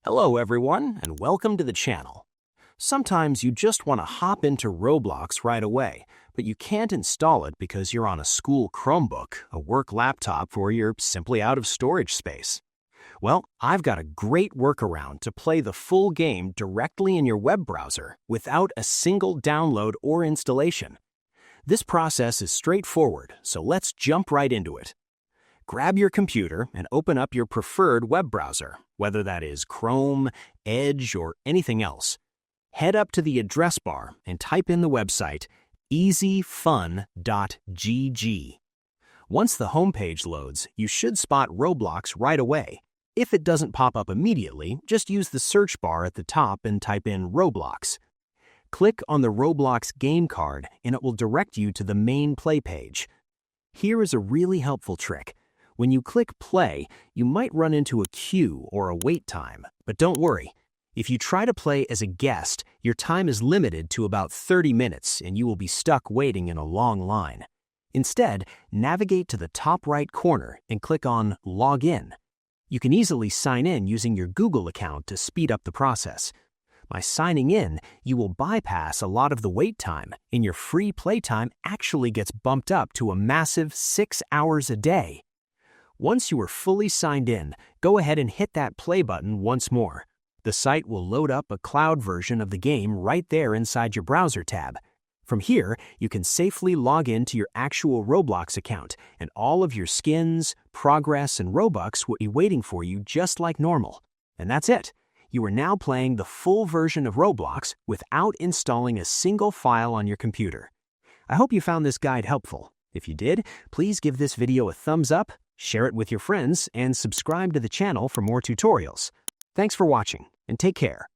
Hello everyone, and welcome to the channel. Sometimes you just want to hop into Roblox right away, but you can't install it because you're on a school Chromebook, a work laptop, or you're simply out of storage space. Well, I've got a great workaround to play the full game directly in your web browser without a single download or installation. This process is straightforward, so let's jump right into it. Grab your computer and open up your preferred web browser, whether that is Chrome, Edge, or anything else. Head up to the address bar and type in the website easyfun.gg. Once the homepage loads, you should spot Roblox right away. If it doesn't pop up immediately, just use the search bar at the top and type in Roblox. Click on the Roblox game card and it will direct you to the main play page. Here is a really helpful trick. When you click play, you might run into a queue or a wait time, but don't worry. If you try to play as a guest, your time is limited to about 30 minutes and you will be stuck waiting in a long line. Instead, navigate to the top right corner and click on Log In. You can easily sign in using your Google account to speed up the process. By signing in, you will bypass a lot of the wait time, and your free playtime actually gets bumped up to a massive 6 hours a day. Once you are fully signed in, go ahead and hit that play button once more. The site will load up a cloud version of the game right there inside your browser tab. From here, you can safely log in to your actual Roblox account, and all of your skins, progress, and Robux will be waiting for you just like normal. And that's it. You are now playing the full version of Roblox without installing a single file on your computer. I hope you found this guide helpful. If you did, please give this video a thumbs up, share it with your friends, and subscribe to the channel for more tutorials. Thanks for watching, and take care.